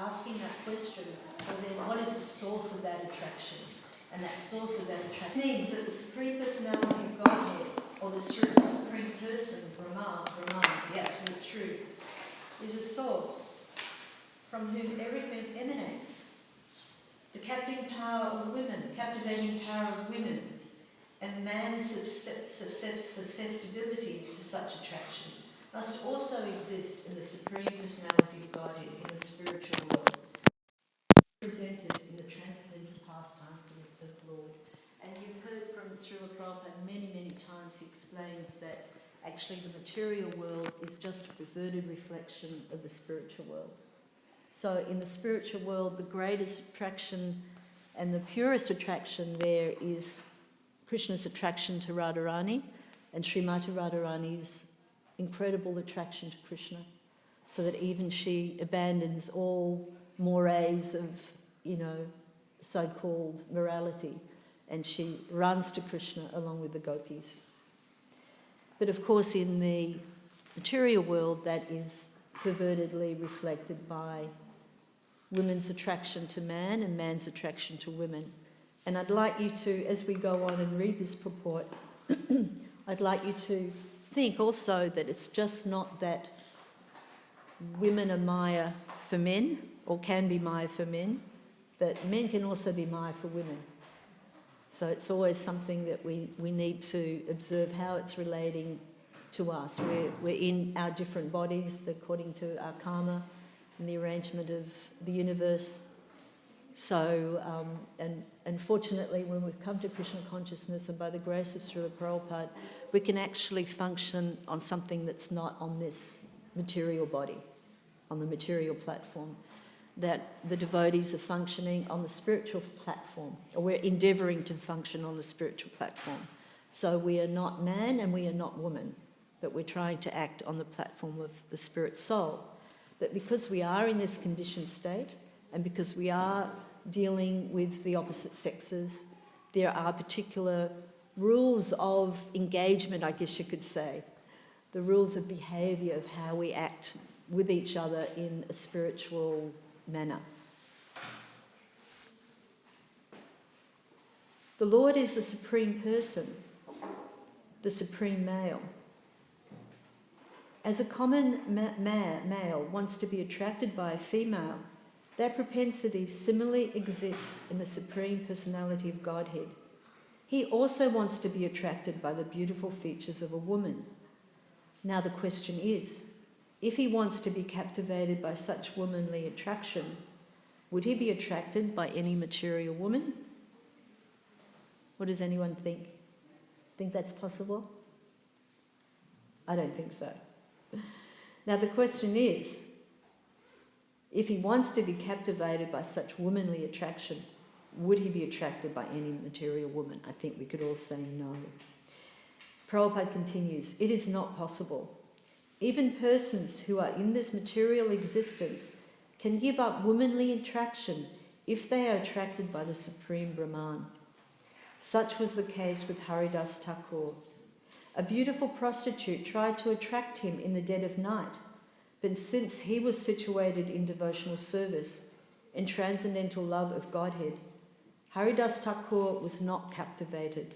asking that question, well then what is the source of that attraction? And that source of that attraction means that the Supreme Personality of Godhead, or the Supreme Person, Brahman, the Absolute Truth, is a source from whom everything emanates. The captivating power of women, and man's susceptibility to such attraction must also exist in the Supreme Personality of Godhead in the spiritual world, presented in the transcendental pastimes of the Lord. And you've heard from Srila Prabhupada many times. He explains that actually the material world is just a perverted reflection of the spiritual world. So in the spiritual world, the greatest attraction and the purest attraction there is Krishna's attraction to Radharani and Srimati Radharani's incredible attraction to Krishna, so that even she abandons all mores of, so-called morality, and she runs to Krishna along with the gopis. But of course in the material world that is pervertedly reflected by women's attraction to man and man's attraction to women. And I'd like you to, as we go on and read this purport, I'd like you to think also that it's just not that women are Maya for men, or can be Maya for men, but men can also be Maya for women. So it's always something that we need to observe how it's relating to us. We're in our different bodies according to our karma and the arrangement of the universe. So, and fortunately, when we've come to Krishna consciousness, and by the grace of Srila Prabhupada, we can actually function on something that's not on this material body, on the material platform. That the devotees are functioning on the spiritual platform, or we're endeavouring to function on the spiritual platform. So we are not man and we are not woman, but we're trying to act on the platform of the spirit soul. But because we are in this conditioned state, and because we are dealing with the opposite sexes, there are particular rules of engagement, I guess you could say, the rules of behaviour of how we act with each other in a spiritual manner. The Lord is the Supreme Person, the Supreme Male. As a common male wants to be attracted by a female, that propensity similarly exists in the Supreme Personality of Godhead. He also wants to be attracted by the beautiful features of a woman. Now the question is, if he wants to be captivated by such womanly attraction, would he be attracted by any material woman? What does anyone think? Think that's possible? I don't think so. Now the question is, if he wants to be captivated by such womanly attraction, would he be attracted by any material woman? I think we could all say no. Prabhupada continues, it is not possible. Even persons who are in this material existence can give up womanly attraction if they are attracted by the Supreme Brahman. Such was the case with Haridas Thakur. A beautiful prostitute tried to attract him in the dead of night, but since he was situated in devotional service and transcendental love of Godhead, Haridas Thakur was not captivated.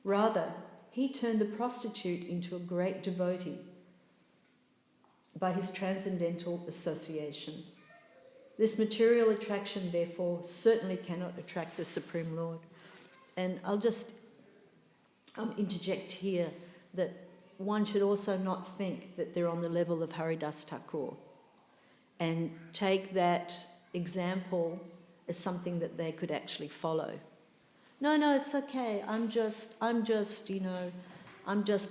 Rather, he turned the prostitute into a great devotee by his transcendental association. This material attraction, therefore, certainly cannot attract the Supreme Lord. And I'll just interject here that one should also not think that they're on the level of Haridas Thakur and take that example as something that they could actually follow. No, it's okay. I'm just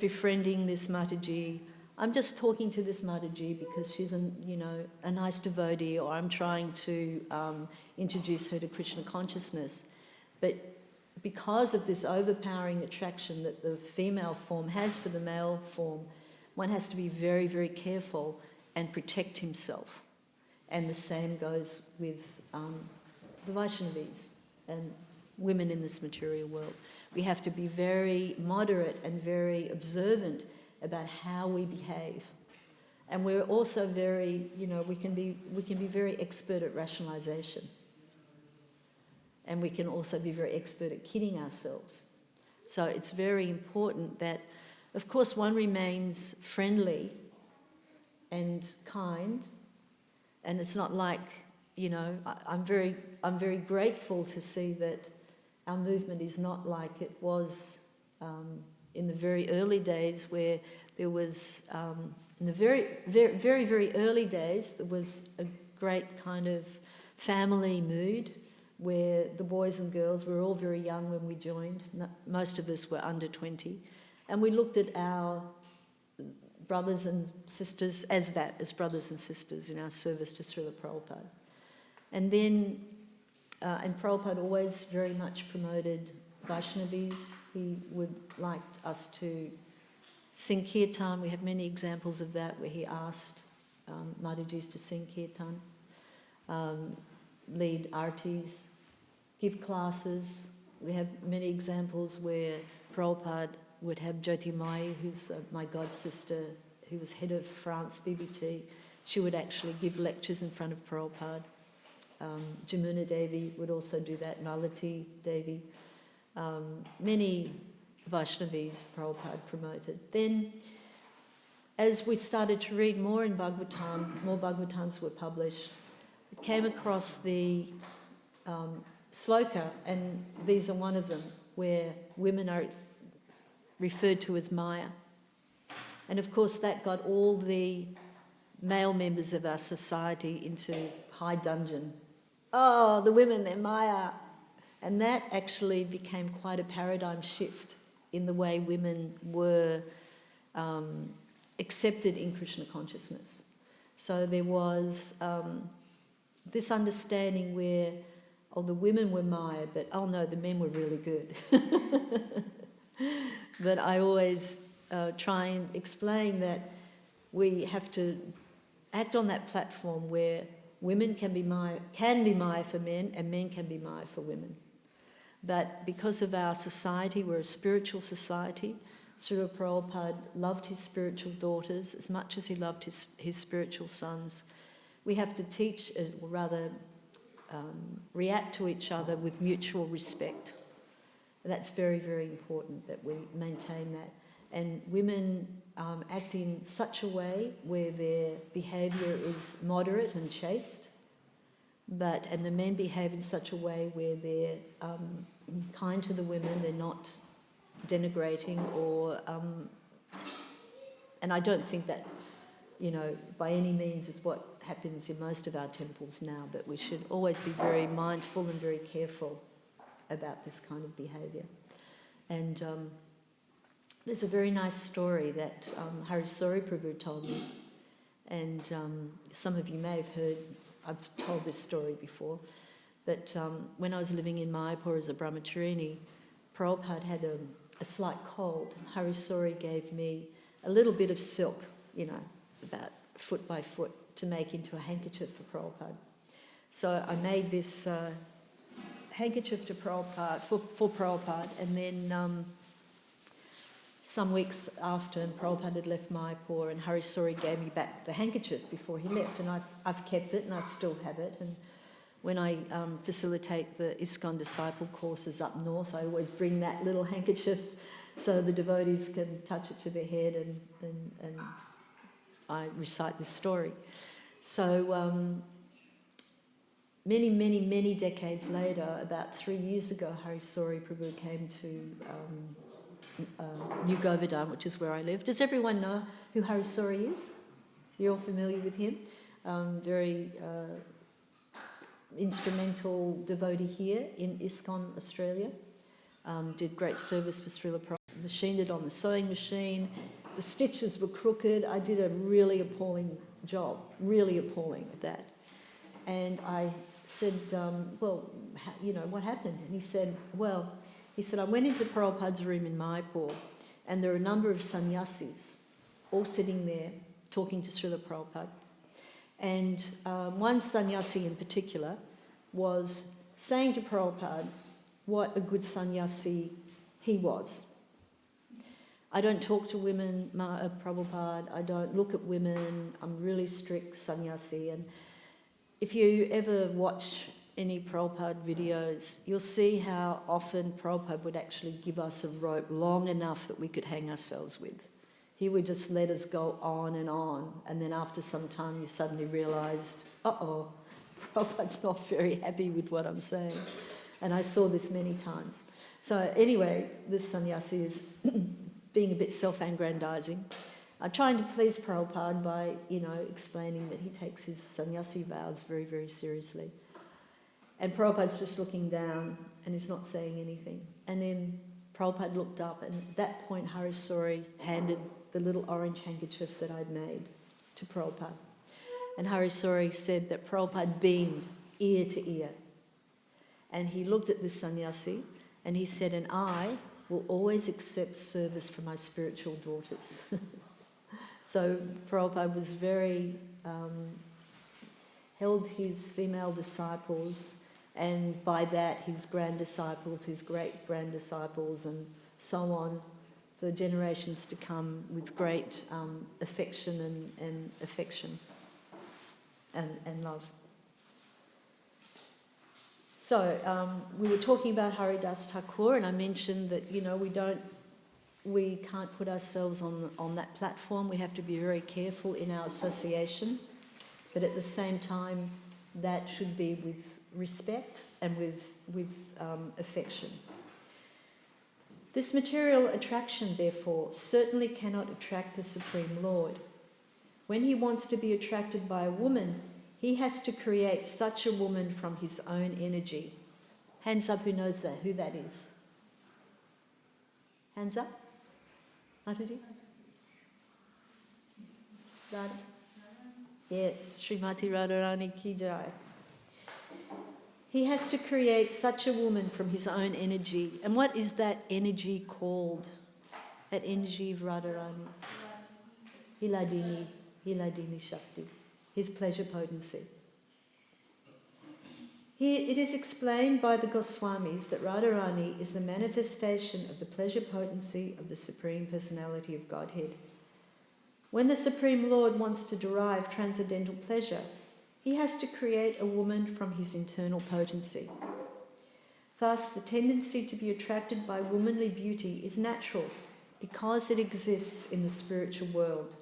befriending this Mataji. I'm just talking to this Mataji because she's a nice devotee, or I'm trying to introduce her to Krishna consciousness. But because of this overpowering attraction that the female form has for the male form, one has to be very, very careful and protect himself. And the same goes with the Vaishnavis and women in this material world. We have to be very moderate and very observant about how we behave. And we're also very, we can be very expert at rationalization. And we can also be very expert at kidding ourselves. So it's very important that, of course, one remains friendly and kind. And it's not like, I'm very grateful to see that our movement is not like it was in the very early days, where there was, in the very, very, very, very early days, there was a great kind of family mood where the boys and girls were all very young when we joined. Most of us were under 20. And we looked at our brothers and sisters as brothers and sisters in our service to Srila Prabhupada. And then, and Prabhupada always very much promoted Vaishnavis. He would like us to sing kirtan. We have many examples of that where he asked Matajis to sing kirtan, lead artis, give classes. We have many examples where Prabhupada would have Jyoti Mai, who's my god sister, who was head of France BBT. She would actually give lectures in front of Prabhupada. Jamuna Devi would also do that, Malati Devi. Many Vaishnavis Prabhupada promoted. Then, as we started to read more in Bhagavatam, more Bhagavatams were published, we came across the sloka, and these are one of them, where women are referred to as Maya. And of course that got all the male members of our society into high dudgeon. Oh, the women, they're Maya. And that actually became quite a paradigm shift in the way women were accepted in Krishna consciousness. So there was this understanding where, the women were Maya, but no, the men were really good. But I always try and explain that we have to act on that platform where women can be Maya for men and men can be Maya for women. But because of our society, we're a spiritual society. Srila Prabhupada loved his spiritual daughters as much as he loved his spiritual sons. We have to teach, or rather react to each other with mutual respect. That's very, very important that we maintain that. And women act in such a way where their behaviour is moderate and chaste, and the men behave in such a way where they're kind to the women, they're not denigrating or... and I don't think that, by any means is what happens in most of our temples now, but we should always be very mindful and very careful about this kind of behaviour. And there's a very nice story that Hare Prabhu told me, and some of you may have heard, I've told this story before, but when I was living in Mayapur as a brahmacharini, Prabhupada had a slight cold, and Hare gave me a little bit of silk, about foot by foot, to make into a handkerchief for Prabhupada. So I made this handkerchief to Prabhupada, for Prabhupada, and then some weeks after, and Prabhupada had left Mayapur, and Hare gave me back the handkerchief before he left, and I've kept it and I still have it. And when I facilitate the ISKCON disciple courses up north, I always bring that little handkerchief so the devotees can touch it to their head, and I recite this story. So many, many, many decades later, about 3 years ago, Hare Prabhu came to New Govardhan, which is where I live. Does everyone know who Hare is? You're all familiar with him? Very instrumental devotee here in ISKCON Australia. Did great service for Srila Prabhupada. Machined it on the sewing machine. The stitches were crooked. I did a really appalling job, really appalling at that. And I said, what happened? And he said, I went into Prabhupada's room in Mayapur, and there were a number of sannyasis all sitting there talking to Srila Prabhupada. And one sannyasi in particular was saying to Prabhupada what a good sannyasi he was. I don't talk to women, Prabhupada, I don't look at women, I'm really strict sannyasi. And if you ever watch any Prabhupada videos, you'll see how often Prabhupada would actually give us a rope long enough that we could hang ourselves with. He would just let us go on, and then after some time you suddenly realised, Prabhupada's not very happy with what I'm saying. And I saw this many times. So anyway, this sannyasi is being a bit self-aggrandizing, trying to please Prabhupada by, explaining that he takes his sannyasi vows very, very seriously. And Prabhupada's just looking down and he's not saying anything. And then Prabhupada looked up, and at that point Hare handed the little orange handkerchief that I'd made to Prabhupada. And Hare said that Prabhupada beamed ear to ear. And he looked at this sannyasi and he said, and I will always accept service from my spiritual daughters. So Prabhupada was very, held his female disciples, and by that his grand disciples, his great-grand disciples, and so on, for generations to come, with great affection and affection and love. So we were talking about Haridas Thakur, and I mentioned that we can't put ourselves on that platform. We have to be very careful in our association, but at the same time, that should be with respect and with affection. This material attraction, therefore, certainly cannot attract the Supreme Lord. When he wants to be attracted by a woman, he has to create such a woman from his own energy. Hands up who knows who that is. Hands up. Mataji? Radha? Yes, Srimati Radharani ki jai. He has to create such a woman from his own energy. And what is that energy called? That energy of Radharani? Hiladini Shakti. His pleasure potency. Here it is explained by the Goswamis that Radharani is the manifestation of the pleasure potency of the Supreme Personality of Godhead. When the Supreme Lord wants to derive transcendental pleasure, he has to create a woman from his internal potency. Thus, the tendency to be attracted by womanly beauty is natural because it exists in the spiritual world.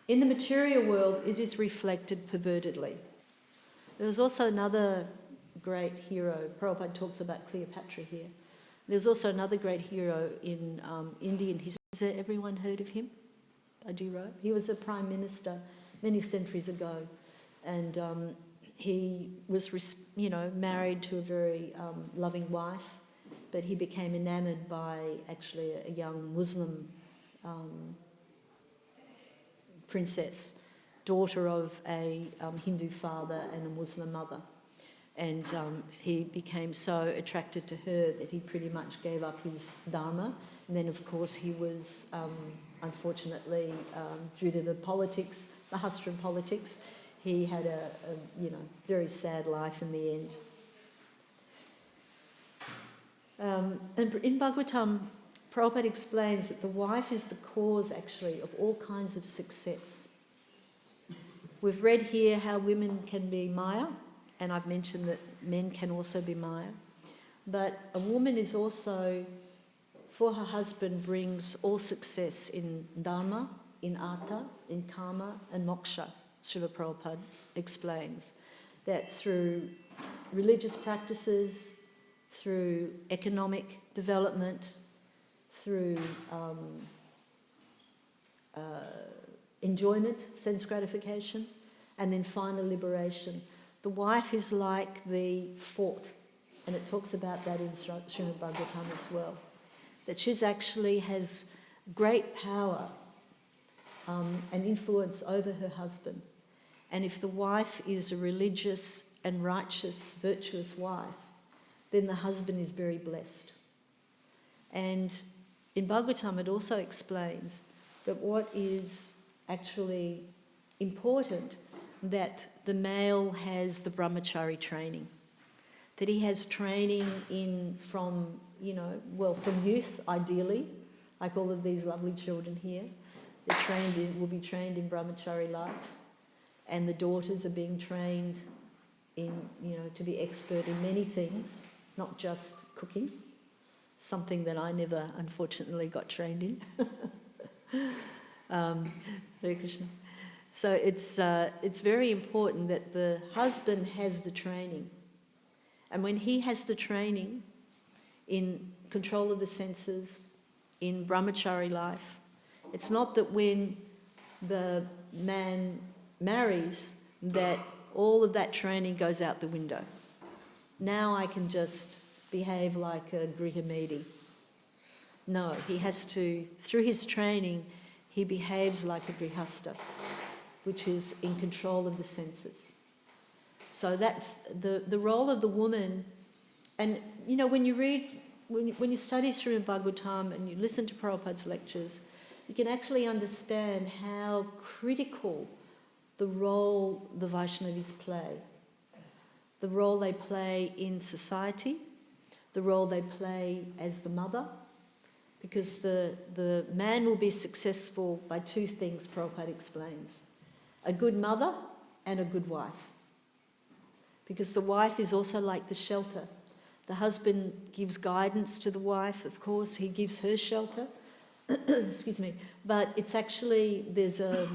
In the material world, it is reflected pervertedly. There was also another great hero. Prabhupada talks about Cleopatra here. There's also another great hero in Indian history. Has everyone heard of him? Ajiro? He was a prime minister many centuries ago, and he was, married to a very loving wife, but he became enamored by actually a young Muslim princess, daughter of a Hindu father and a Muslim mother. And he became so attracted to her that he pretty much gave up his dharma. And then, of course, he was, unfortunately, due to the politics, the Hastran politics, he had a very sad life in the end. And in Bhagavatam, Prabhupada explains that the wife is the cause, actually, of all kinds of success. We've read here how women can be Maya, and I've mentioned that men can also be Maya. But a woman is also, for her husband, brings all success in Dharma, in Artha, in Karma, and Moksha. Srila Prabhupada explains that through religious practices, through economic development, through enjoyment, sense gratification, and then final liberation. The wife is like the fort, and it talks about that in Śrīmad Bhāgavatam as well, that she's actually has great power and influence over her husband. And if the wife is a religious and righteous, virtuous wife, then the husband is very blessed. And in Bhagavatam it also explains that what is actually important, that the male has the brahmachari training, that he has training from youth ideally, like all of these lovely children here. Will be trained in brahmachari life, and the daughters are being trained in, to be expert in many things, not just cooking, something that I never, unfortunately, got trained in. Hare Krishna. So it's very important that the husband has the training, and when he has the training in control of the senses, in brahmachari life, it's not that when the man marries that all of that training goes out the window. Now I can just behave like a grihamedi. No, he has to, through his training, he behaves like a grihasta, which is in control of the senses. So that's the role of the woman. And, when you read, when you study Śrīmad Bhāgavatam and you listen to Prabhupada's lectures, you can actually understand how critical the role the Vaishnavis play. The role they play in society, the role they play as the mother, because the man will be successful by two things, Prabhupada explains: a good mother and a good wife. Because the wife is also like the shelter. The husband gives guidance to the wife, of course, he gives her shelter, excuse me, but it's actually, there's a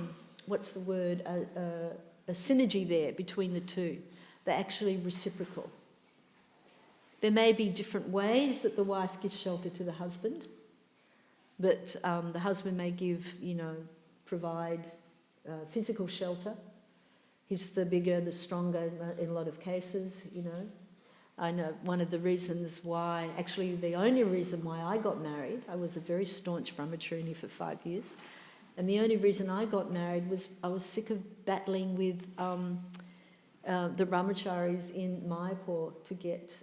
synergy there between the two. They're actually reciprocal. There may be different ways that the wife gives shelter to the husband, but the husband may provide physical shelter. He's the bigger, the stronger in a lot of cases, I know one of the reasons why, actually the only reason why I got married, I was a very staunch brahmachari for 5 years, and the only reason I got married was I was sick of battling with the brahmacharis in Mayapur to get,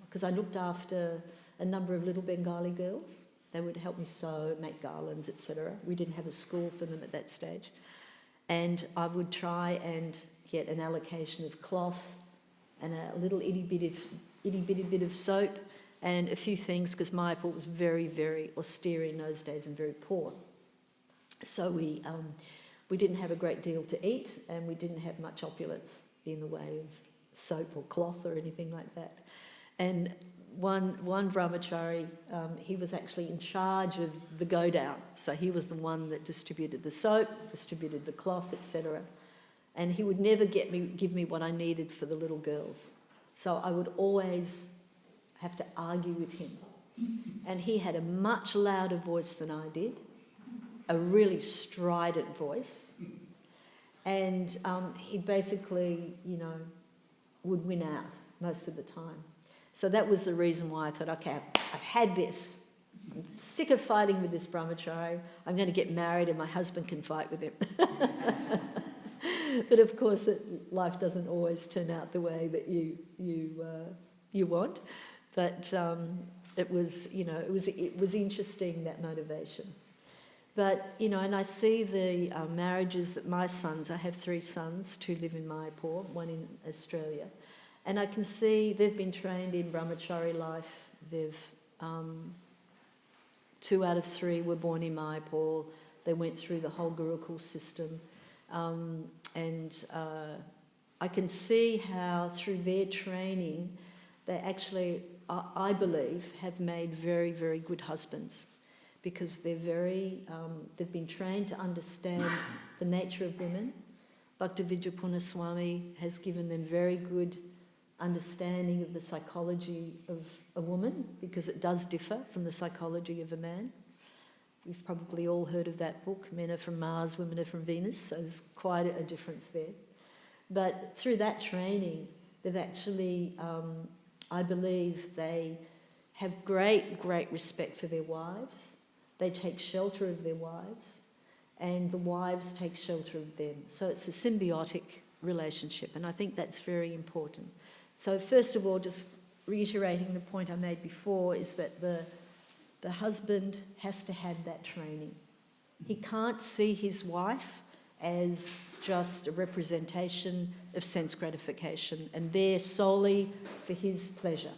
because I looked after a number of little Bengali girls. They would help me sew, make garlands, etc. We didn't have a school for them at that stage. And I would try and get an allocation of cloth and a little itty bitty bit of soap and a few things, because Mayapur was very, very austere in those days and very poor. So we didn't have a great deal to eat, and we didn't have much opulence in the way of soap or cloth or anything like that. And one brahmachari, he was actually in charge of the go-down. So he was the one that distributed the soap, distributed the cloth, etc. And he would never give me what I needed for the little girls. So I would always have to argue with him. And he had a much louder voice than I did, a really strident voice. And he basically, would win out most of the time. So that was the reason why I thought, okay, I've had this. I'm sick of fighting with this brahmachari. I'm going to get married and my husband can fight with him. But of course, life doesn't always turn out the way that you want. But it was interesting, that motivation. But and I see the marriages that my sons. I have 3 sons, 2 live in Mayapur, 1 in Australia, and I can see they've been trained in brahmachari life. They've 2 out of 3 were born in Mayapur. They went through the whole Gurukul system. And I can see how through their training they actually, I believe, have made very, very good husbands, because they've been trained to understand the nature of women. Bhaktivedanta Swami has given them very good understanding of the psychology of a woman, because it does differ from the psychology of a man. We've probably all heard of that book, Men Are From Mars, Women Are From Venus, so there's quite a difference there. But through that training, they've actually, I believe they have great, great respect for their wives. They take shelter of their wives, and the wives take shelter of them. So it's a symbiotic relationship, and I think that's very important. So first of all, just reiterating the point I made before, is that the husband has to have that training. He can't see his wife as just a representation of sense gratification and there solely for his pleasure.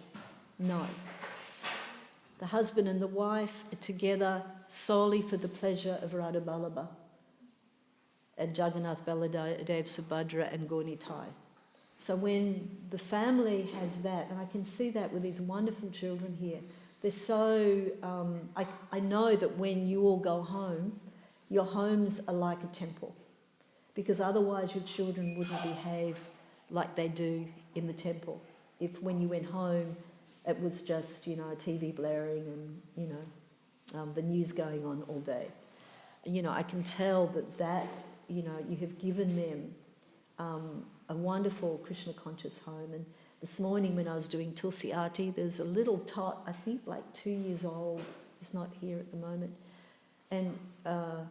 No. The husband and the wife are together solely for the pleasure of Radha Ballabha and Jagannath Baladev Subhadra and Gaunitai. So when the family has that, and I can see that with these wonderful children here, they're so, I know that when you all go home, your homes are like a temple, because otherwise your children wouldn't behave like they do in the temple. If when you went home, it was just, TV blaring and, the news going on all day. I can tell that, you have given them a wonderful Krishna conscious home. And this morning when I was doing Tulsi Aarti, there's a little tot, I think like 2 years old, he's not here at the moment. And, I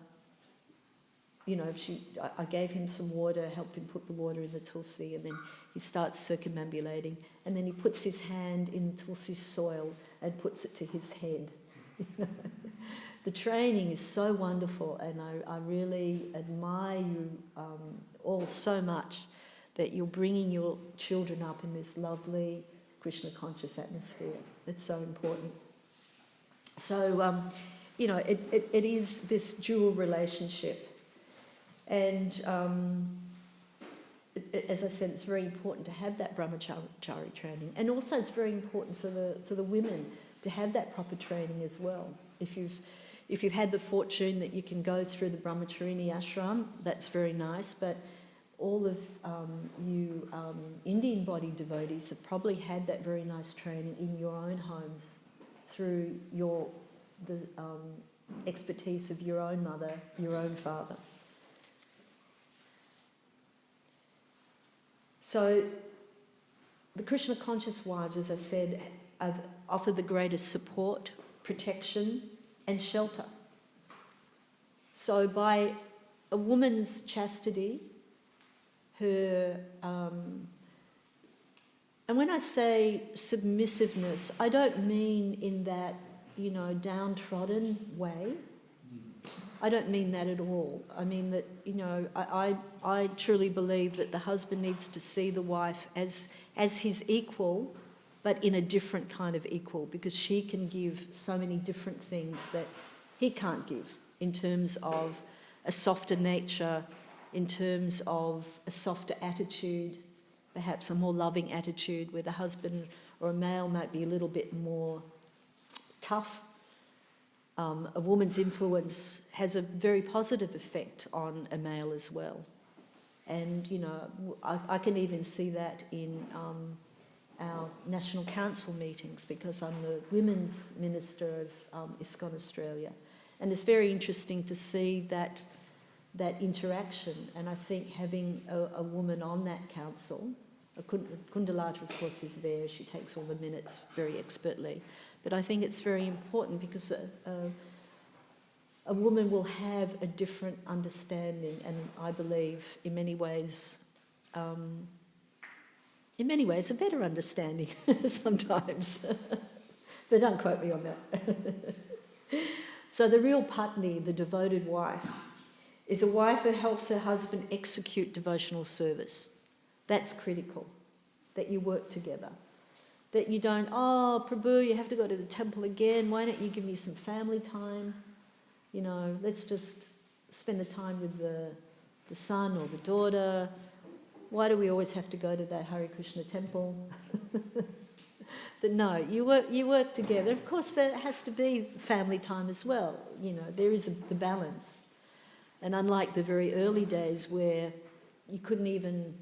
gave him some water, helped him put the water in the Tulsi, and then he starts circumambulating. And then he puts his hand in Tulsi's soil and puts it to his head. The training is so wonderful, and I really admire you all so much that you're bringing your children up in this lovely Krishna conscious atmosphere. It's so important. So, it is this dual relationship. And as I said, it's very important to have that brahmachari training. And also it's very important for the women to have that proper training as well. If you've had the fortune that you can go through the brahmacharini ashram, that's very nice, but all of you Indian body devotees have probably had that very nice training in your own homes through the expertise of your own mother, your own father. So the Krishna conscious wives, as I said, offer the greatest support, protection and shelter. So by a woman's chastity, her, and when I say submissiveness, I don't mean in that, downtrodden way. I don't mean that at all. I mean that, I truly believe that the husband needs to see the wife as his equal, but in a different kind of equal, because she can give so many different things that he can't give, in terms of a softer nature, in terms of a softer attitude, perhaps a more loving attitude, where the husband or a male might be a little bit more tough. A woman's influence has a very positive effect on a male as well. And, I can even see that in our National Council meetings, because I'm the Women's Minister of ISKCON Australia. And it's very interesting to see that interaction. And I think having a woman on that council, Kundalata, of course, is there. She takes all the minutes very expertly. But I think it's very important, because a woman will have a different understanding, and I believe in many ways a better understanding sometimes. But don't quote me on that. So the real patni, the devoted wife, is a wife who helps her husband execute devotional service. That's critical, that you work together. That you don't, Prabhu, you have to go to the temple again. Why don't you give me some family time? Let's just spend the time with the son or the daughter. Why do we always have to go to that Hare Krishna temple? But no, you work together. Of course, there has to be family time as well. There is the balance. And unlike the very early days where you couldn't even,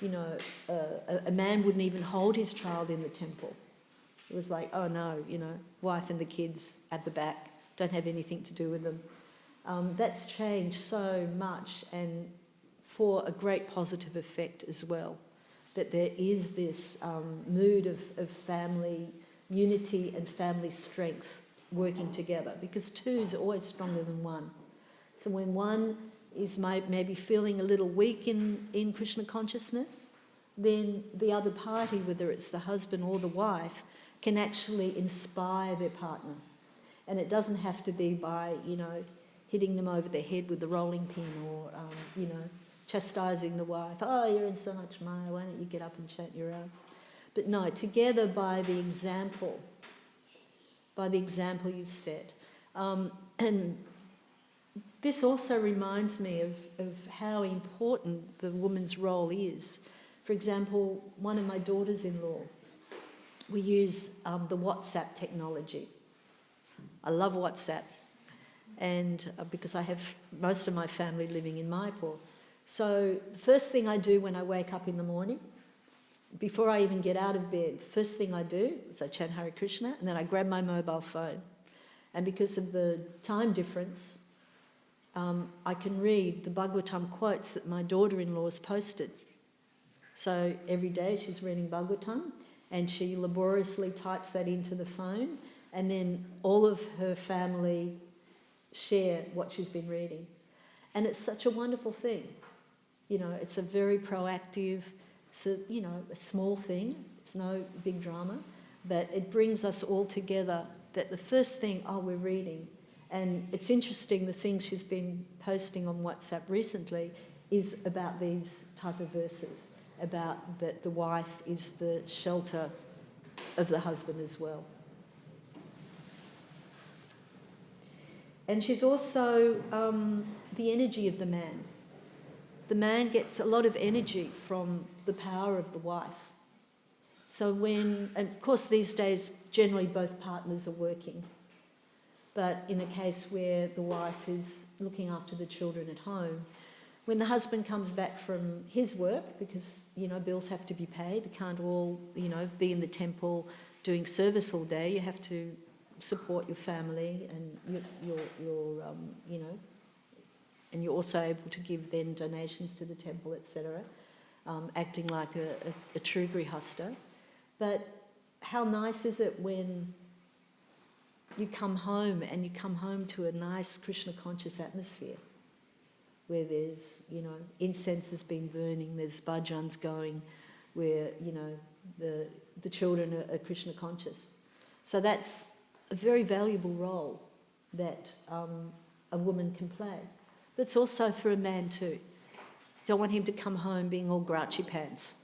a man wouldn't even hold his child in the temple. It was like, oh no, wife and the kids at the back, don't have anything to do with them. That's changed so much, and for a great positive effect as well, that there is this mood of family unity and family strength working together, because two is always stronger than one. So when one is maybe feeling a little weak in Krishna consciousness, then the other party, whether it's the husband or the wife, can actually inspire their partner. And it doesn't have to be by, hitting them over the head with the rolling pin, or, chastising the wife. Oh, you're in so much maya, why don't you get up and chant your rounds? But no, together by the example by the example you set. And this also reminds me of how important the woman's role is. For example, one of my daughters-in-law, we use the WhatsApp technology. I love WhatsApp, and because I have most of my family living in Mayapur. So the first thing I do when I wake up in the morning, before I even get out of bed, the first thing I do is I chant Hare Krishna, and then I grab my mobile phone. And because of the time difference, I can read the Bhagavatam quotes that my daughter-in-law has posted. So every day she's reading Bhagavatam, and she laboriously types that into the phone, and then all of her family share what she's been reading. And it's such a wonderful thing. You know, it's a very proactive, so, you know, a small thing. It's no big drama, but it brings us all together that the first thing, we're reading. And it's interesting, the things she's been posting on WhatsApp recently is about these type of verses, about that the wife is the shelter of the husband as well. And she's also the energy of the man. The man gets a lot of energy from the power of the wife. So and of course these days generally both partners are working, but in a case where the wife is looking after the children at home, when the husband comes back from his work, because, you know, bills have to be paid, they can't all, you know, be in the temple doing service all day, you have to support your family and your you know, and you're also able to give then donations to the temple, etc., acting like a true grihasta. But how nice is it when you come home and you come home to a nice Krishna conscious atmosphere where there's, you know, incense has been burning, there's bhajans going, where, you know, the children are Krishna conscious. So that's a very valuable role that a woman can play. But it's also for a man too. Don't want him to come home being all grouchy pants.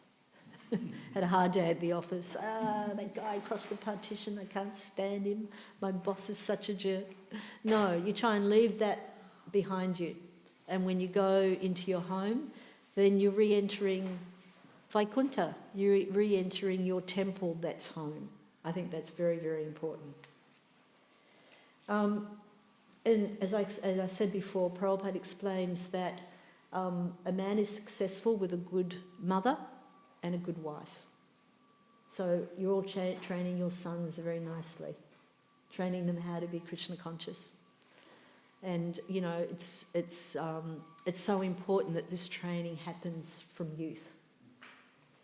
Had a hard day at the office. That guy across the partition, I can't stand him. My boss is such a jerk. No, you try and leave that behind you. And when you go into your home, then you're re-entering Vaikuntha. You're re-entering your temple that's home. I think that's very, very important. And as I said before, Prabhupada explains that a man is successful with a good mother and a good wife. So you're all training your sons very nicely, training them how to be Krishna conscious. And, you know, it's so important that this training happens from youth.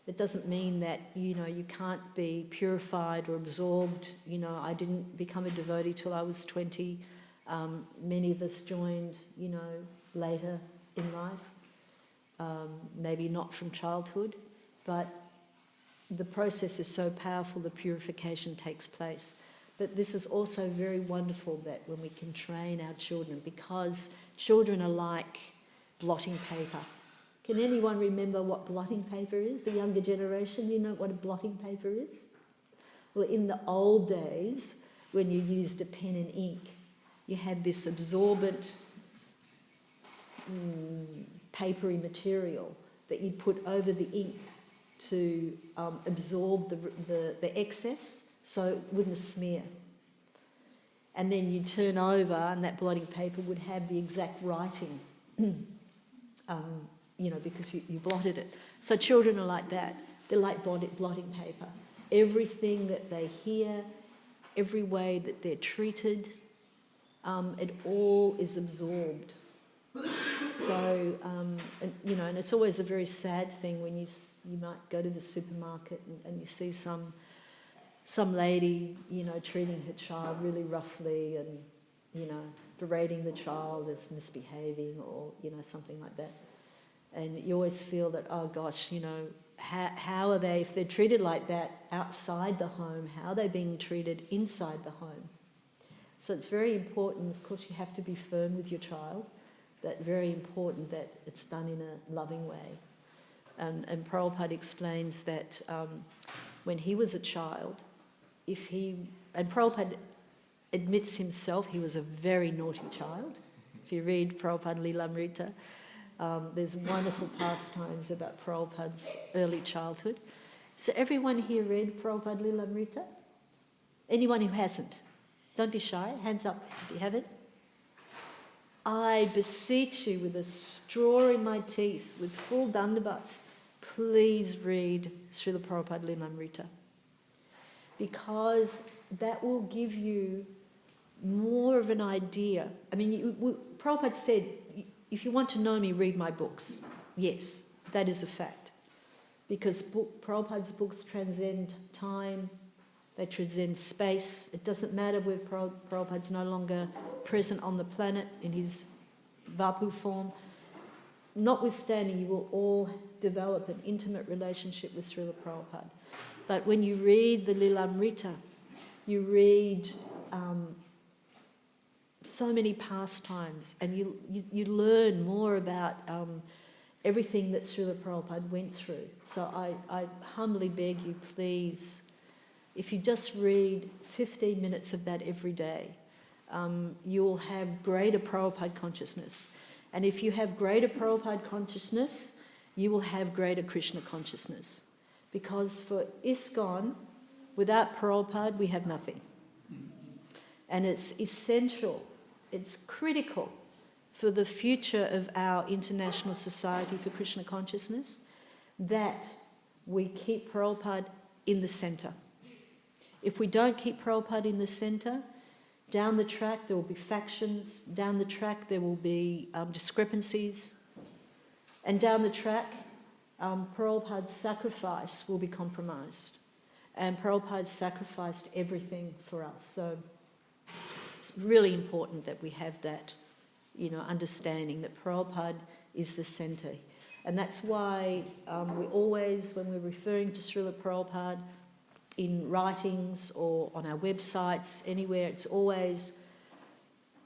It doesn't mean that, you know, you can't be purified or absorbed. You know, I didn't become a devotee till I was 20. Many of us joined, you know, later in life, maybe not from childhood, but the process is so powerful, the purification takes place. But this is also very wonderful that when we can train our children, because children are like blotting paper. Can anyone remember what blotting paper is? The younger generation, you know what a blotting paper is? Well, in the old days, when you used a pen and ink, you had this absorbent papery material that you'd put over the ink to absorb the excess so it wouldn't smear. And then you'd turn over and that blotting paper would have the exact writing, you know, because you blotted it. So children are like that. They're like blotting paper. Everything that they hear, every way that they're treated, it all is absorbed. So, and, you know, and it's always a very sad thing when you might go to the supermarket and you see some lady, you know, treating her child really roughly and, you know, berating the child as misbehaving or, you know, something like that. And you always feel that, oh gosh, you know, how are they, if they're treated like that outside the home, how are they being treated inside the home? So it's very important, of course, you have to be firm with your child, but very important that it's done in a loving way. And Prabhupada explains that when he was a child, and Prabhupada admits himself he was a very naughty child. If you read Prabhupada Lilamrita, there's wonderful pastimes about Prabhupada's early childhood. So everyone here read Prabhupada Lilamrita? Anyone who hasn't? Don't be shy, hands up if you haven't. I beseech you with a straw in my teeth, with full dandavats, please read Srila Prabhupada Lilamrita. Because that will give you more of an idea. I mean, Prabhupada said, if you want to know me, read my books. Yes, that is a fact. Because Prabhupada's books transcend time, they transcend space. It doesn't matter whether Prabhupada's no longer present on the planet in his Vapu form. Notwithstanding, you will all develop an intimate relationship with Srila Prabhupada. But when you read the Lilamrita, you read so many pastimes, and you learn more about everything that Srila Prabhupada went through. So I humbly beg you, please, if you just read 15 minutes of that every day, you'll have greater Prabhupada consciousness. And if you have greater Prabhupada consciousness, you will have greater Krishna consciousness. Because for ISKCON, without Prabhupada, we have nothing. And it's essential, it's critical for the future of our International Society for Krishna Consciousness that we keep Prabhupada in the centre. If we don't keep Prabhupada in the centre, down the track there will be factions, down the track there will be discrepancies, and down the track Prabhupada's sacrifice will be compromised. And Prabhupada sacrificed everything for us. So it's really important that we have that, understanding that Prabhupada is the centre. And that's why we always, when we're referring to Srila Prabhupada in writings or on our websites, anywhere, it's always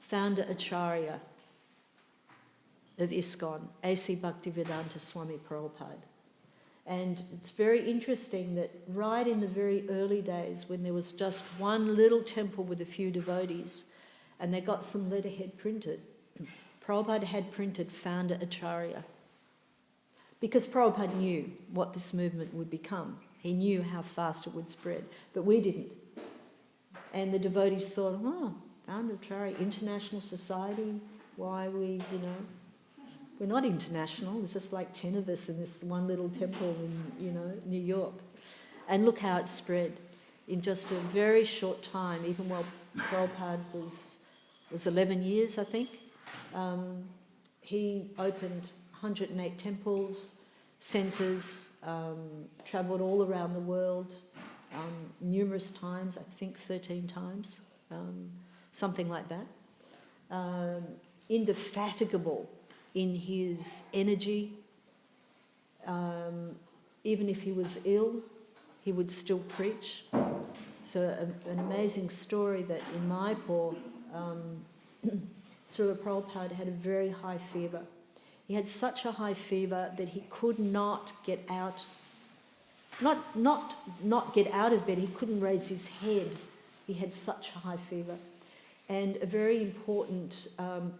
Founder-Acharya of ISKCON, A.C. Bhaktivedanta Swami Prabhupada. And it's very interesting that right in the very early days, when there was just one little temple with a few devotees, and they got some letterhead printed, Prabhupada had printed Founder-Acharya. Because Prabhupada knew what this movement would become. He knew how fast it would spread, but we didn't. And the devotees thought, Founder-Acharya, International Society, why are we, we're not international. There's just like 10 of us in this one little temple in, New York. And look how it spread in just a very short time, even while Prabhupada was 11 years, I think. He opened 108 temples, centres, travelled all around the world numerous times, I think 13 times, something like that. Indefatigable in his energy. Even if he was ill, he would still preach. So an amazing story that in Mayapur, Srila Prabhupada had a very high fever. He had such a high fever that he could not get out, not get out of bed, he couldn't raise his head. He had such a high fever. And a very important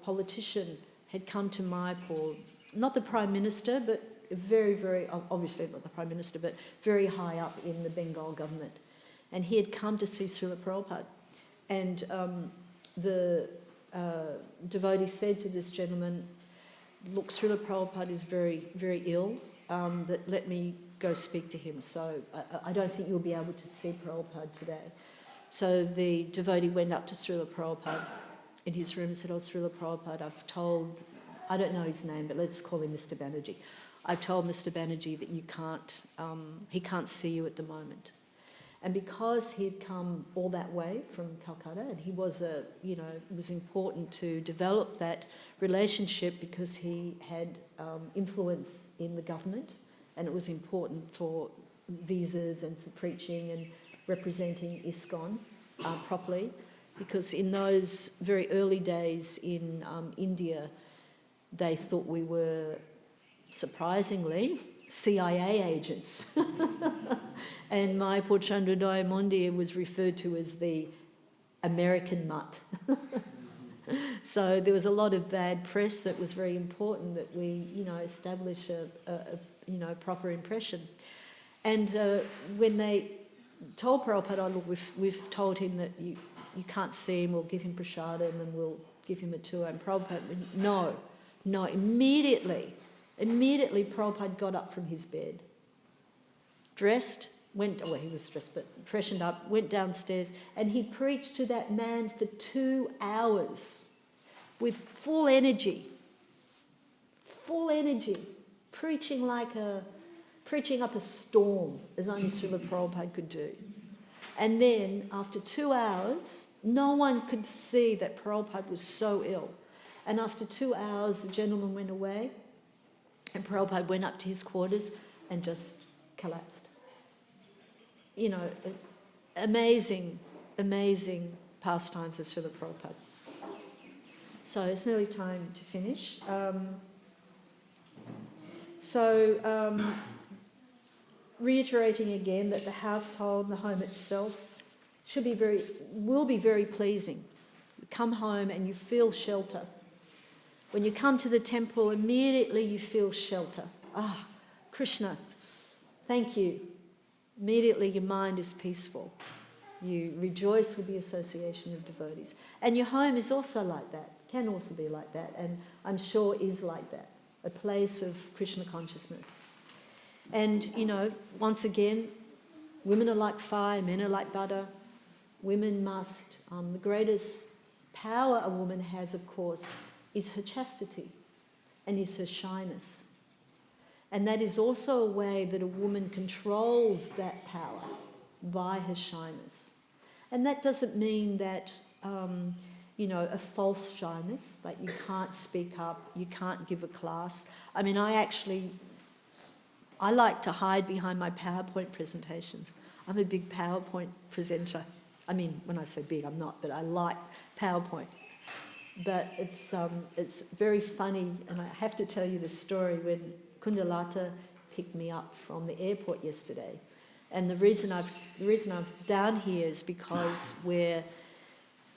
politician had come to Mayapur, not the Prime Minister, but very, very, obviously not the Prime Minister, but very high up in the Bengal government. And he had come to see Srila Prabhupada. And the devotee said to this gentleman, look, Srila Prabhupada is very, very ill, but let me go speak to him. So I don't think you'll be able to see Prabhupada today. So the devotee went up to Srila Prabhupada in his room and said, Srila Prabhupada, I've told, I don't know his name, but let's call him Mr. Banerjee. I've told Mr. Banerjee that he can't see you at the moment. And because he'd come all that way from Calcutta, and he was it was important to develop that relationship because he had influence in the government, and it was important for visas and for preaching and representing ISKCON properly, because in those very early days in India, they thought we were, surprisingly, CIA agents. And Mayapur Chandrodaya Mandir was referred to as the American mutt. So there was a lot of bad press that was very important that we, establish a proper impression. And when they told Prabhupada, look, we've told him that you can't see him, we'll give him prasadam and we'll give him a tour. And Prabhupada went, no, immediately Prabhupada got up from his bed, dressed, he was dressed, but freshened up, went downstairs, and he preached to that man for 2 hours with full energy, preaching up a storm, as only Śrīmad Prabhupada could do. And then, after 2 hours, no one could see that Prabhupada was so ill. And after 2 hours, the gentleman went away, and Prabhupada went up to his quarters and just collapsed. Amazing pastimes of Śrīmad Prabhupada. So it's nearly time to finish. Reiterating again that the household and the home itself will be very pleasing. You come home and you feel shelter. When you come to the temple, immediately you feel shelter. Krishna, thank you. Immediately your mind is peaceful. You rejoice with the association of devotees. And your home is also like that, can also be like that, and I'm sure is like that, a place of Krishna consciousness. And, once again, women are like fire, men are like butter. Women must, the greatest power a woman has, of course, is her chastity and is her shyness. And that is also a way that a woman controls that power, by her shyness. And that doesn't mean that, a false shyness, that you can't speak up, you can't give a class. I mean, I like to hide behind my PowerPoint presentations. I'm a big PowerPoint presenter. I mean, when I say big, I'm not, but I like PowerPoint. But it's very funny, and I have to tell you the story when Kundalata picked me up from the airport yesterday. And the reason I'm down here is because we're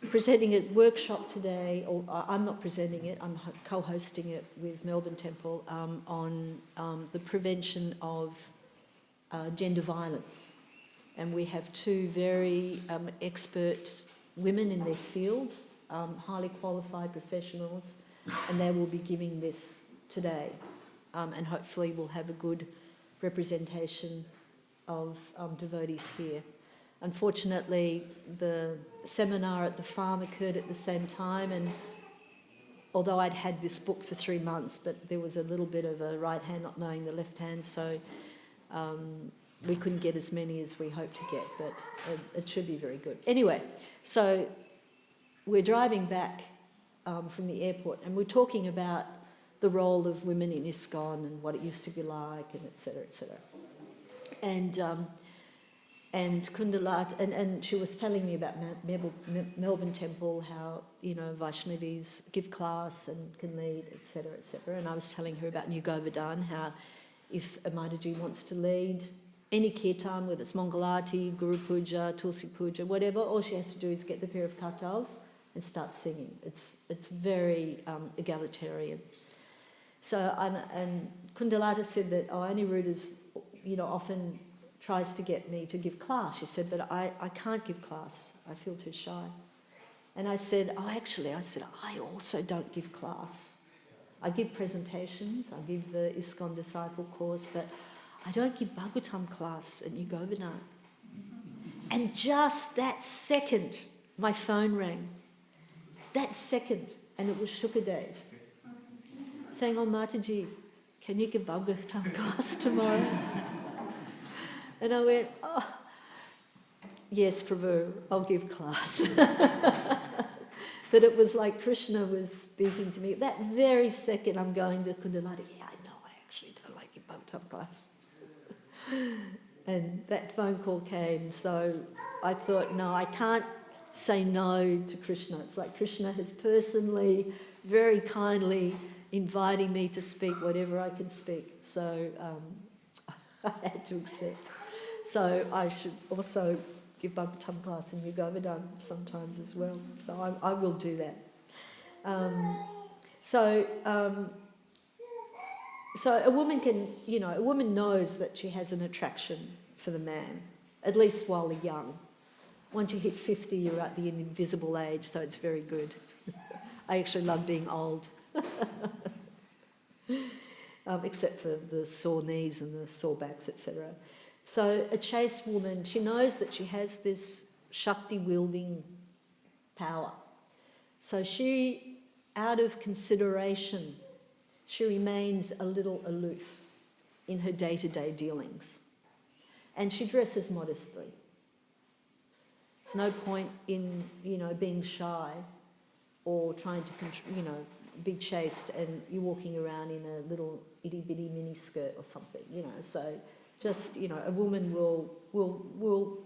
presenting a workshop today, or I'm not presenting it, I'm co-hosting it with Melbourne Temple on the prevention of gender violence. And we have 2 very expert women in their field, highly qualified professionals, and they will be giving this today. And hopefully we'll have a good representation of devotees here. Unfortunately, the seminar at the farm occurred at the same time, and although I'd had this book for 3 months, but there was a little bit of a right hand not knowing the left hand, so we couldn't get as many as we hoped to get, but it should be very good. Anyway, so we're driving back from the airport, and we're talking about the role of women in ISKCON and what it used to be like, and et cetera, et cetera. And Kundalata, and she was telling me about Melbourne Temple, how, Vaishnavis give class and can lead, et cetera, and I was telling her about New Govardhan, how if a Mataji wants to lead any kirtan, whether it's Mangalati, Guru Puja, Tulsi Puja, whatever, all she has to do is get the pair of kartals and start singing. It's very egalitarian. So, and Kundalata said that Aniruddha's, often tries to get me to give class. She said, but I can't give class. I feel too shy. And I said, I also don't give class. I give presentations, I give the ISKCON Disciple course, but I don't give Bhagavatam class at New Govardhan. And just that second, my phone rang. That second, and it was Shukadev, saying, Mataji, can you give Bhagavatam class tomorrow? And I went, yes, Prabhu, I'll give class. But it was like Krishna was speaking to me. That very second I'm going to Kundalata, I know, I actually don't like give Bhagavatam class. And that phone call came, so I thought, no, I can't say no to Krishna. It's like Krishna has personally, very kindly inviting me to speak whatever I can speak. So I had to accept. So I should also give Bhagavatam class in Yugovardhan sometimes as well. So I will do that. So a woman can, a woman knows that she has an attraction for the man, at least while they're young. Once you hit 50, you're at the invisible age, so it's very good. I actually love being old. Except for the sore knees and the sore backs, etc. So a chaste woman, she knows that she has this Shakti-wielding power. So she, out of consideration, she remains a little aloof in her day-to-day dealings. And she dresses modestly. It's no point in, being shy or trying to, be chaste and you're walking around in a little itty-bitty mini skirt or something, So just, a woman will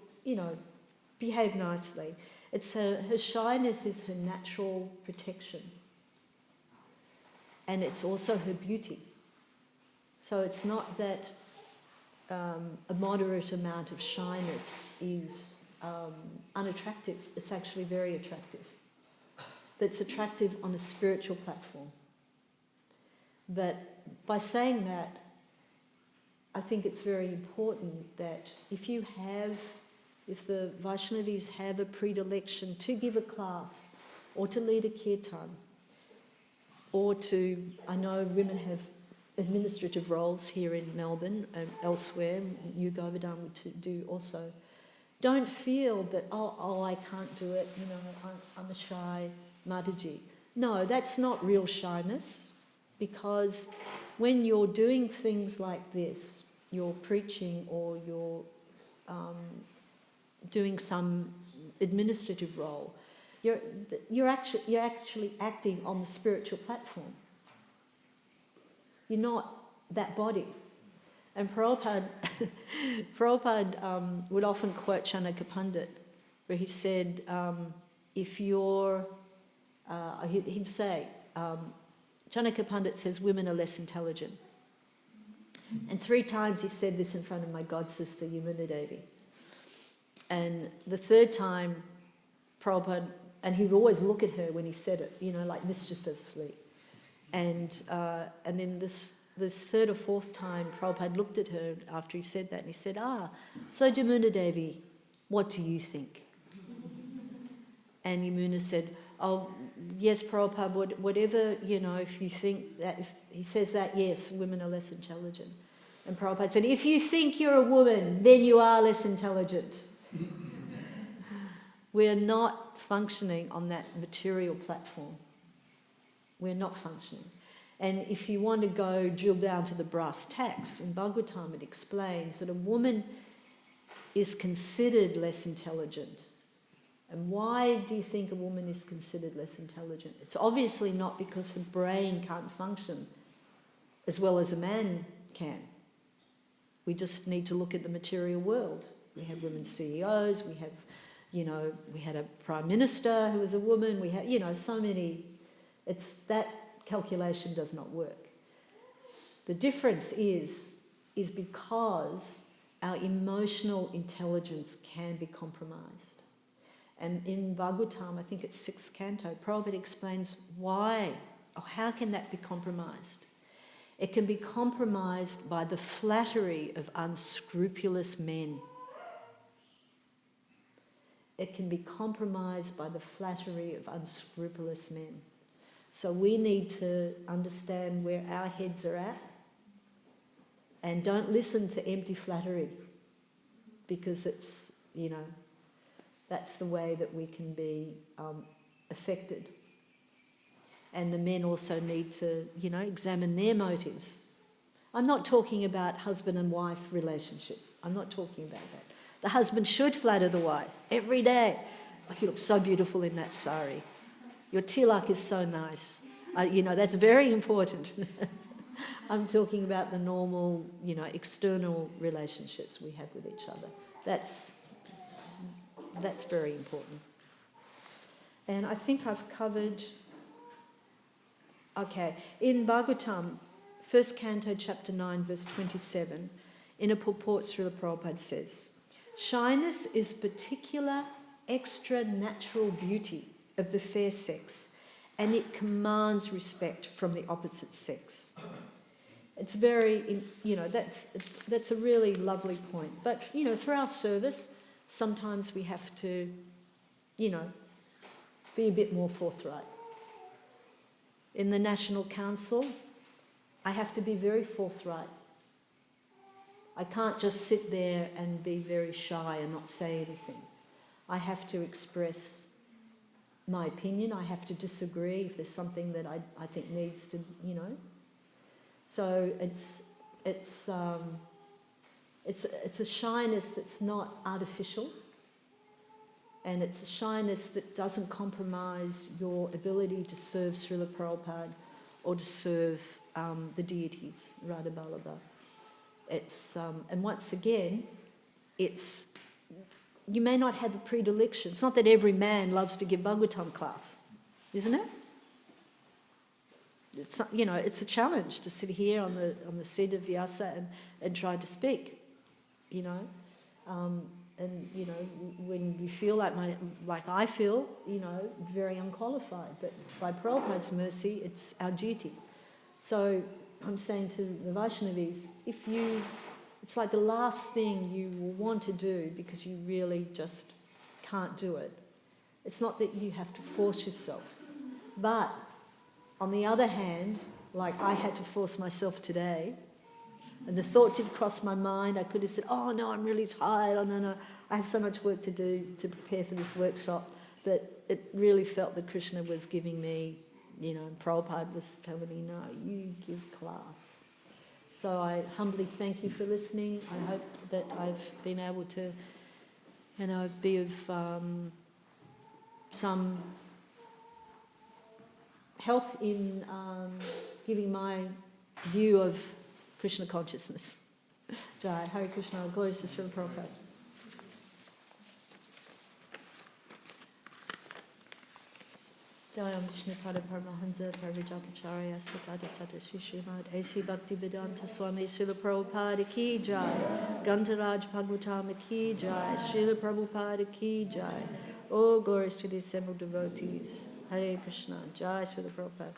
behave nicely. It's her shyness is her natural protection. And it's also her beauty. So it's not that a moderate amount of shyness is unattractive. It's actually very attractive. But it's attractive on a spiritual platform. But by saying that, I think it's very important that if the Vaishnavis have a predilection to give a class or to lead a kirtan, or I know women have administrative roles here in Melbourne and elsewhere, New Govardhan would do also. Don't feel that, I can't do it, I'm a shy Mataji. No, that's not real shyness, because when you're doing things like this, you're preaching or you're doing some administrative role, you're actually acting on the spiritual platform. You're not that body. And Prabhupada would often quote Chanakya Pandit, where he said, if you're, he'd say, Chanakya Pandit says women are less intelligent. And 3 times he said this in front of my god sister, Yamuna Devi. And the 3rd time, Prabhupada, and he would always look at her when he said it, like mischievously. And then this 3rd or 4th time, Prabhupada looked at her after he said that, and he said, so Yamuna Devi, what do you think? And Yamuna said, yes, Prabhupada, whatever, if you think that, if he says that, yes, women are less intelligent. And Prabhupada said, if you think you're a woman, then you are less intelligent. We're not functioning on that material platform. We're not functioning. And if you want to go drill down to the brass tacks, in Bhagavatam it explains that a woman is considered less intelligent. And why do you think a woman is considered less intelligent? It's obviously not because her brain can't function as well as a man can. We just need to look at the material world. We have women CEOs, we have, we had a Prime Minister who was a woman, we have, so many. It's that calculation does not work. The difference is because our emotional intelligence can be compromised. And in Bhagavatam, I think it's 6th canto, Prabhupada explains why, or how can that be compromised? It can be compromised by the flattery of unscrupulous men. It can be compromised by the flattery of unscrupulous men. So we need to understand where our heads are at and don't listen to empty flattery, because it's, that's the way that we can be affected. And the men also need to, examine their motives. I'm not talking about husband and wife relationship. I'm not talking about that. The husband should flatter the wife every day. Oh, you look so beautiful in that sari. Your tilak is so nice. That's very important. I'm talking about the normal, external relationships we have with each other. That's very important. And I think I've covered... Okay, in Bhagavatam, 1st canto, chapter 9, verse 27, in a purport, Srila Prabhupada says, Shyness is particular extra natural beauty of the fair sex, and it commands respect from the opposite sex. It's very, that's a really lovely point. But, through our service, sometimes we have to, be a bit more forthright. In the National Council, I have to be very forthright. I can't just sit there and be very shy and not say anything. I have to express my opinion. I have to disagree if there's something that I think needs to, So it's a shyness that's not artificial, and it's a shyness that doesn't compromise your ability to serve Srila Prabhupada or to serve the deities, Radha Vallabha. And once again, you may not have a predilection. It's not that every man loves to give Bhagavatam class, isn't it? It's a challenge to sit here on the seat of Vyasa and try to speak, when you feel like I feel, very unqualified. But by Prabhupada's mercy, it's our duty. So I'm saying to the Vaishnavis, it's like the last thing you will want to do because you really just can't do it. It's not that you have to force yourself. But on the other hand, like I had to force myself today, and the thought did cross my mind. I could have said, oh no, I'm really tired. Oh no, I have so much work to do to prepare for this workshop. But it really felt that Krishna was giving me, and Prabhupada was telling me, no, you give class. So I humbly thank you for listening. I hope that I've been able to, be of some help in giving my view of Krishna consciousness. Jai, Hare Krishna, glories to Srila Prabhupada. Jayam Vishnupada Paramahansa Parvijapacharya Stakada Sata Śrīmad Bhaktivedanta Swami Srila Prabhupada Ki Jai, Gantaraj Bhagavatam Ki Jai, Srila Prabhupada Ki Jai. All glories to the assembled devotees. Hare Krishna, Jai Srila Prabhupada.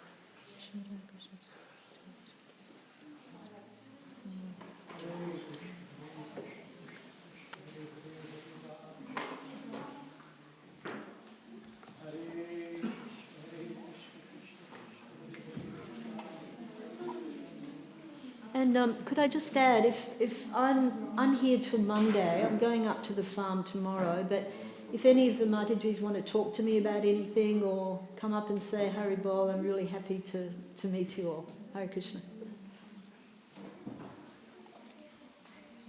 And could I just add, if I'm here till Monday, I'm going up to the farm tomorrow, but if any of the Matajis want to talk to me about anything or come up and say Hari Bol, I'm really happy to meet you all. Hare Krishna.